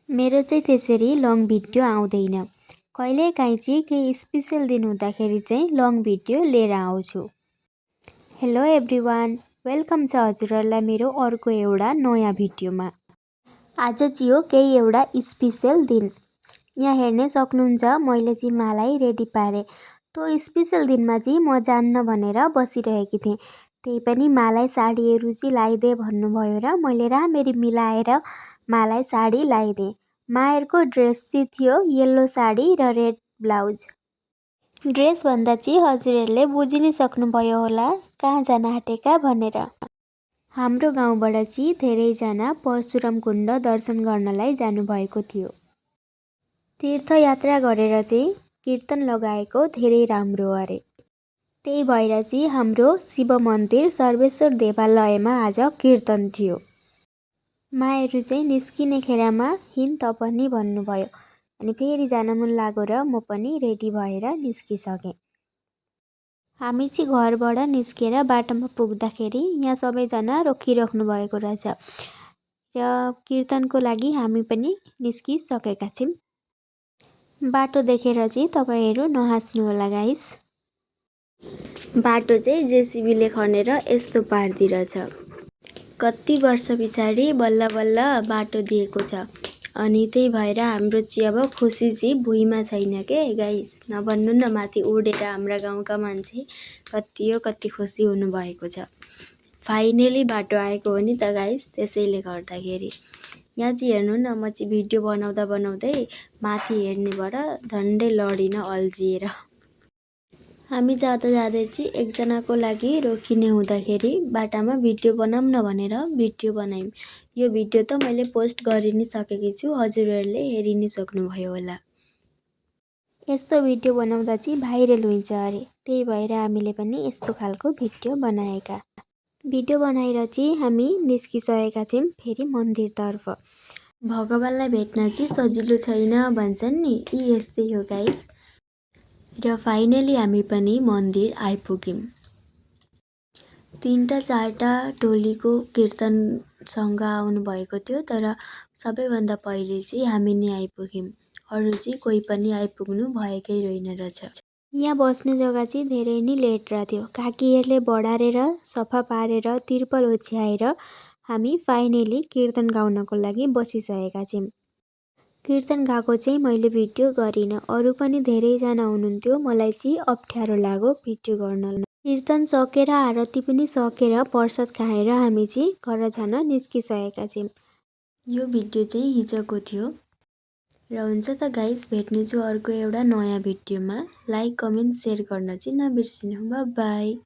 मेरो चाहिँ त्यसरी लङ भिडियो आउँदैन। कहिलेकाहीँ चाहिँ केही स्पेसल दिन हुँदाखेरि चाहिँ लङ भिडियो लिएर आउँछु। हेलो एभ्रिवान, वेलकम छ हजुरहरूलाई मेरो अर्को एउटा नयाँ भिडियोमा। आज चाहिँ हो केही एउटा स्पेसल दिन। यहाँ हेर्नै सक्नुहुन्छ मैले चाहिँ मालाई रेडी पारेँ। त्यो स्पेसल दिनमा चाहिँ म जान्न भनेर बसिरहेकी थिएँ। त्यही पनि मालाई साडीहरू चाहिँ लगाइदे भन्नुभयो र मैले राम्ररी मिलाएर मालाई साडी लगाइदिएँ। मायरको ड्रेस चाहिँ थियो येल्लो साडी र रेड ब्लाउज। ड्रेस भन्दा चाहिँ हजुरहरूले बुझि नै सक्नुभयो होला कहाँ जान आँटेका भनेर। हाम्रो गाउँबाट चाहिँ धेरैजना परशुराम कुण्ड दर्शन गर्नलाई जानुभएको थियो। तीर्थयात्रा गरेर चाहिँ कीर्तन लगाएको धेरै राम्रो अरे। त्यही भएर चाहिँ हाम्रो शिव मन्दिर सर्वेश्वर देवालयमा आज कीर्तन थियो। मायाहरू चाहिँ निस्किने खेरमा हिँड त पनि भन्नुभयो। अनि फेरि जान मन लाग्यो र म पनि रेडी भएर निस्किसकेँ। हामी चाहिँ घरबाट निस्केर बाटोमा पुग्दाखेरि यहाँ सबैजना रोकिराख्नु भएको रहेछ र कीर्तनको लागि हामी पनि निस्किसकेका छौँ। बाटो देखेर चाहिँ तपाईँहरू नहाँस्नु होला गाइस। बाटो चाहिँ जेसीबीले खनेर यस्तो पारिदिरहेछ। कति वर्ष पछाडि बल्ल बल्ल बाटो दिएको छ। अनि त्यही भएर हाम्रो चाहिँ अब खुसी चाहिँ भुइँमा छैन के गाइस। नभन्नु न माथि उडेर हाम्रा गाउँका मान्छे कति खुसी हुनुभएको छ। फाइनली बाटो आएको हो नि त गाइस। त्यसैले गर्दाखेरि यहाँ चाहिँ हेर्नु न म चाहिँ भिडियो बनाउँदै माथि हेर्नेबाट झन्डै लडिन अल्झिएर। हामी जाँदै चाहिँ एकजनाको लागि रोकिने हुँदाखेरि बाटामा भिडियो बनाऊँ न भनेर भिडियो बनायौँ। यो भिडियो त मैले पोस्ट गरि नै सकेकी छु, हजुरहरूले हेरि नै सक्नुभयो होला। यस्तो भिडियो बनाउँदा चाहिँ भाइरल हुन्छ अरे। त्यही भएर हामीले पनि यस्तो खालको भिडियो बनाएका। भिडियो बनाएर चाहिँ हामी निस्किसकेका छौँ फेरि मन्दिरतर्फ। भगवानलाई भेट्न चाहिँ सजिलो छैन भन्छन् नि, यी यस्तै हो गाइस। र फाइनली हामी पनि मन्दिर आइपुग्यौँ। 3-4टा टोलीको कीर्तनसँग आउनुभएको थियो, तर सबैभन्दा पहिले चाहिँ हामी नै आइपुग्यौँ। अरू चाहिँ कोही पनि आइपुग्नु भएकै रहेन रहेछ। यहाँ बस्ने जग्गा चाहिँ धेरै नै लेट थियो। काकीहरूले बढारेर सफा पारेर तिर्पल ओछ्याएर हामी फाइनली कीर्तन गाउनको लागि बसिसकेका छौँ। कीर्तन गाएको चाहिँ मैले भिडियो गरिनँ। अरू पनि धेरैजना हुनुहुन्थ्यो, मलाई चाहिँ अप्ठ्यारो लाग्यो भिडियो गर्न। कीर्तन सकेर आरती पनि सकेर प्रसाद खाएर हामी चाहिँ घर जान निस्किसकेका छौँ। यो भिडियो चाहिँ हिजोको थियो। र हुन्छ त गाइस, भेट्नेछु अर्को एउटा नयाँ भिडियोमा। लाइक कमेन्ट सेयर गर्न चाहिँ नबिर्सिनु। By by.